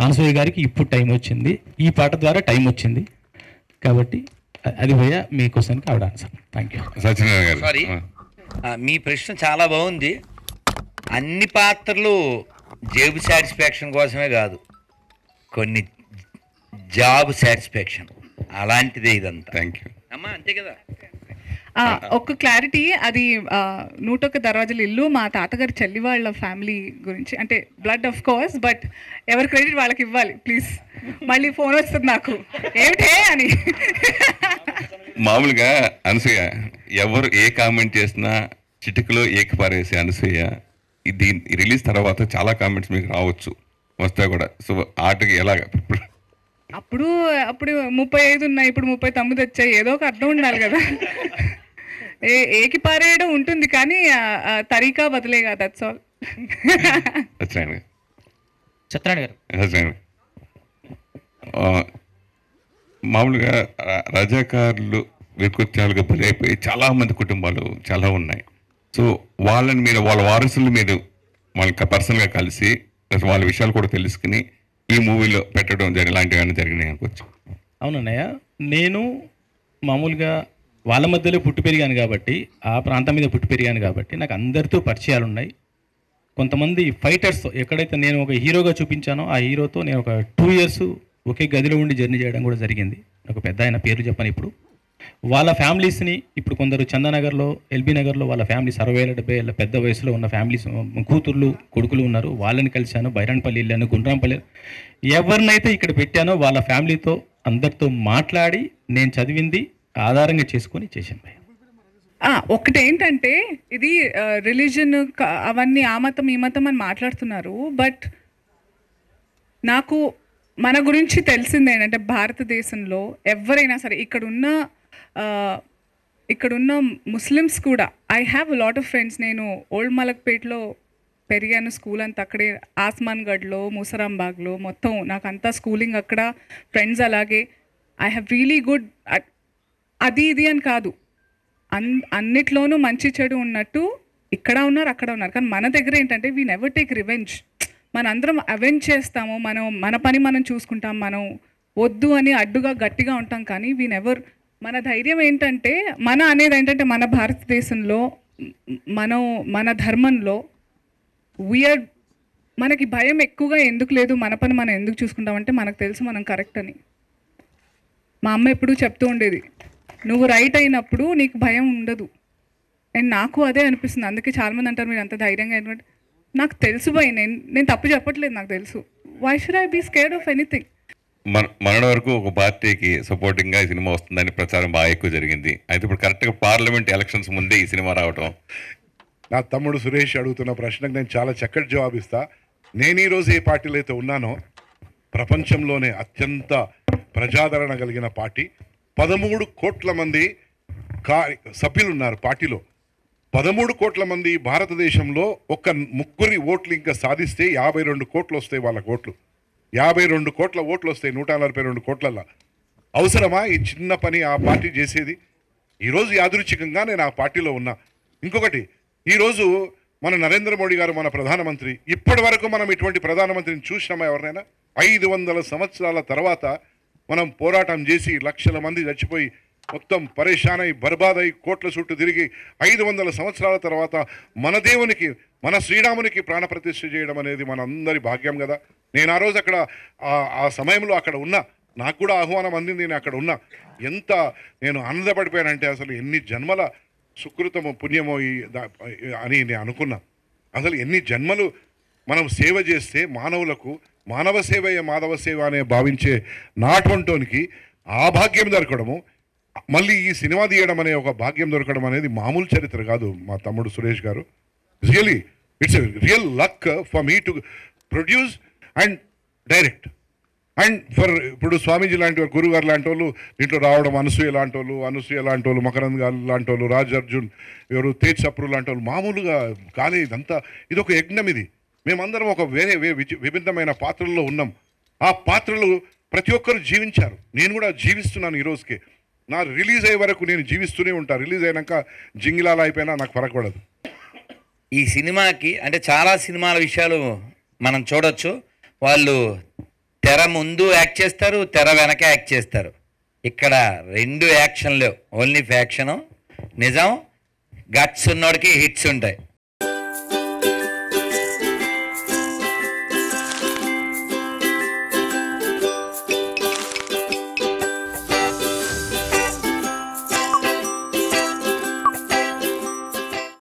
అనసూయ గారికి ఇప్పుడు టైం వచ్చింది, ఈ పాట ద్వారా టైం వచ్చింది కాబట్టి అది భయ్య మీ క్వశ్చన్కి ఆవిడ ఆన్సర్. Thank you. సత్యనారాయణ గారు సారీ, మీ ప్రశ్న చాలా బాగుంది. అన్ని పాత్రలు జేబు సాటిస్ఫాక్షన్ కోసమే కాదు, కొన్ని జాబ్ సాటిస్ఫాక్షన్, అలాంటిదే ఇదంతా. థ్యాంక్ యూ అమ్మా, అంతే కదా. ఒక క్లారిటీ, అది 101 దర్వాజాల ఇల్లు మా తాతగారి చెల్లి వాళ్ళ ఫ్యామిలీ గురించి, అంటే బ్లడ్ ఆఫ్ కోర్స్, బట్ ఎవరి క్రెడిట్ వాళ్ళకి ఇవ్వాలి ప్లీజ్. మళ్ళీ ఫోన్ వస్తుంది నాకు ఏమిటే అని. మామూలుగా అనసూయ ఎవరు ఏ కామెంట్ చేసినా చిటికలో ఏకిపారేసే అనసూయ, ఇది రిలీజ్ తర్వాత చాలా కామెంట్స్ మీకు రావచ్చు, వస్తాయి కూడా. సో ఆటకి ఎలాగ అప్పుడు 35 ఉన్నాయి, ఇప్పుడు 39 వచ్చాయి, ఏదో ఒక అర్థం ఉండాలి కదా. ఏకి పారేయడం ఉంటుంది కానీ తరీకా బదిలేగా, దట్స్ ఆల్. సత్యనారాయణ గారు మామూలుగా రజాకారులు వికృత్యాలుగా బలైపోయి చాలా మంది కుటుంబాలు చాలా ఉన్నాయి. సో వాళ్ళని మీరు, వాళ్ళ వారసులు మీరు వాళ్ళకి పర్సనల్గా కలిసి వాళ్ళ విషయాలు కూడా తెలుసుకుని ఈ మూవీలో పెట్టడం ఇలాంటివి జరిగినాయి అనుకోవచ్చు. అవునన్నయ్య, నేను మామూలుగా వాళ్ళ మధ్యలో పుట్టి పెరిగాను కాబట్టి, ఆ ప్రాంతం మీద పుట్టి పెరిగాను కాబట్టి నాకు అందరితో పరిచయాలు ఉన్నాయి. కొంతమంది ఫైటర్స్తో ఎక్కడైతే నేను ఒక హీరోగా చూపించానో ఆ హీరోతో నేను ఒక 2 years ఒకే గదిలో ఉండి జర్నీ చేయడం కూడా జరిగింది. ఒక పెద్ద ఆయన పేరు చెప్పని ఇప్పుడు వాళ్ళ ఫ్యామిలీస్ని, ఇప్పుడు కొందరు చందానగర్లో, ఎల్బీ నగర్లో వాళ్ళ ఫ్యామిలీస్ 60-70 ఏళ్ళ పెద్ద వయసులో ఉన్న ఫ్యామిలీస్, కూతుర్లు కొడుకులు ఉన్నారు. వాళ్ళని కలిశాను. బైరాన్పల్లి వెళ్ళాను, గుండ్రాంపల్లి, ఎవరినైతే ఇక్కడ పెట్టానో వాళ్ళ ఫ్యామిలీతో అందరితో మాట్లాడి నేను చదివింది ఆధారంగా చేసుకొని చేశాను. ఒకటి ఏంటంటే, ఇది రిలీజన్ అవన్నీ ఆ మతం ఈ మతం అని మాట్లాడుతున్నారు, బట్ నాకు మన గురించి తెలిసింది ఏంటంటే భారతదేశంలో ఎవరైనా సరే ఇక్కడున్న ముస్లిమ్స్ కూడా, I have lot of friends. నేను ఓల్డ్ మలక్పేట్లో పెరిగాను, స్కూల్ అంతా అక్కడే, ఆస్మాన్గఢ్లో, మూసరాంబాగ్లో, మొత్తం నాకంతా స్కూలింగ్ అక్కడ, ఫ్రెండ్స్ అలాగే. ఐ హ్యావ్ రియలీ గుడ్, అది ఇది అని కాదు, అన్నిట్లోనూ మంచి చెడు ఉన్నట్టు ఇక్కడ ఉన్నారు అక్కడ ఉన్నారు. కానీ మన దగ్గర ఏంటంటే వీ నెవర్ టేక్ రివెంజ్. మనందరం అవెంజ్ చేస్తాము, మన పని మనం చూసుకుంటాం, మనం వద్దు అని అడ్డుగా గట్టిగా ఉంటాం. కానీ వీ నెవర్, మన ధైర్యం ఏంటంటే, అనేది ఏంటంటే మన భారతదేశంలో, మన ధర్మంలో వీఆర్, మనకి భయం ఎక్కువగా ఎందుకు లేదు, మన పని మనం ఎందుకు చూసుకుంటామంటే మనకు తెలుసు మనం కరెక్ట్ అని. మా అమ్మ ఎప్పుడూ చెప్తూ ఉండేది, నువ్వు రైట్ అయినప్పుడు నీకు భయం ఉండదు. అండ్ నాకు అదే అనిపిస్తుంది. అందుకే చాలామంది అంటారు మీరు అంత ధైర్యంగా అయినట్టు. నాకు తెలుసు భయ్, నేను తప్పు చెప్పట్లేదు, నాకు తెలుసు. Why should I be scared of anything. మన వరకు ఒక పార్టీకి సపోర్టింగ్గా ఈ సినిమా వస్తుందని ప్రచారం బాగా ఎక్కువ జరిగింది. అయితే ఇప్పుడు కరెక్ట్గా పార్లమెంట్ ఎలక్షన్స్ ముందే ఈ సినిమా రావటం. నా తమ్ముడు సురేష్ అడుగుతున్న ప్రశ్నకు నేను చాలా చక్కటి జవాబిస్తా. నేను ఈరోజు ఏ పార్టీలో అయితే ఉన్నానో, ప్రపంచంలోనే అత్యంత ప్రజాదరణ కలిగిన పార్టీ, 13 కోట్ల మంది సభ్యులు ఉన్నారు పార్టీలో. 13 కోట్ల మంది భారతదేశంలో ఒక్క ముగ్గురి ఓట్లు ఇంకా సాధిస్తే 52 కోట్లు వస్తాయి వాళ్ళ ఓట్లు. 52 కోట్ల ఓట్లు వస్తాయి 142 కోట్లల్లో. అవసరమా ఈ చిన్న పని ఆ పార్టీ చేసేది? ఈరోజు యాదృచ్ఛికంగా నేను ఆ పార్టీలో ఉన్నా. ఇంకొకటి, ఈరోజు మన నరేంద్ర మోడీ గారు మన ప్రధానమంత్రి. ఇప్పటి వరకు మనం ఇటువంటి ప్రధానమంత్రిని చూసినామా ఎవరినైనా? 500 సంవత్సరాల తర్వాత మనం పోరాటం చేసి లక్షల మంది చచ్చిపోయి మొత్తం పరేషాన్ అయి బర్బాద్ అయి కోట్ల చుట్టూ తిరిగి 500 సంవత్సరాల తర్వాత మన దేవునికి, మన శ్రీరామునికి ప్రాణప్రతిష్ఠ చేయడం అనేది మనందరి భాగ్యం కదా. నేను ఆ రోజు అక్కడ ఆ సమయంలో అక్కడ ఉన్నా, నాకు కూడా ఆహ్వానం అందింది, నేను అక్కడ ఉన్నా. ఎంత నేను ఆనందపడిపోయానంటే అసలు ఎన్ని జన్మల సుకృతమో పుణ్యమో అని నేను అనుకున్నా. అసలు ఎన్ని జన్మలు మనం సేవ చేస్తే మానవులకు, మానవ సేవయే మాధవ సేవ అనే భావించే నాటువంటోనికి ఆ భాగ్యం దొరకడము, మళ్ళీ ఈ సినిమా తీయడం అనే ఒక భాగ్యం దొరకడం అనేది మామూలు చరిత్ర కాదు. మా తమ్ముడు సురేష్ గారు, really it's a real luck for me to produce and direct. And for ఇప్పుడు స్వామీజీ లాంటి వారు, గురుగారు లాంటి వాళ్ళు దీంట్లో రావడం, అనసూయ లాంటి వాళ్ళు, మకరంద్ గారు లాంటి వాళ్ళు, రాజ్ అర్జున్, ఎవరు తేజ్ సప్రు లాంటి వాళ్ళు, మామూలుగా కాలే ఇదంతా. ఇది ఒక యజ్ఞం. ఇది మేమందరం ఒక వేరే విభిన్నమైన పాత్రల్లో ఉన్నాం. ఆ పాత్రలు ప్రతి ఒక్కరు జీవించారు. నేను కూడా జీవిస్తున్నాను ఈ రోజుకి. నా రిలీజ్ అయ్యే వరకు నేను జీవిస్తూనే ఉంటాను. రిలీజ్ అయినాక జింగిలాలా అయిపోయినా నాకు ఫరక పడదు. ఈ సినిమాకి అంటే చాలా సినిమాల విషయాలు మనం చూడొచ్చు. వాళ్ళు తెర ముందు యాక్ట్ చేస్తారు, తెర వెనక యాక్ట్ చేస్తారు. ఇక్కడ 2 యాక్షన్ లేవు, ఓన్లీ ఫ్యాక్షను. నిజం, గట్స్ ఉన్నోడికి హిట్స్ ఉంటాయి.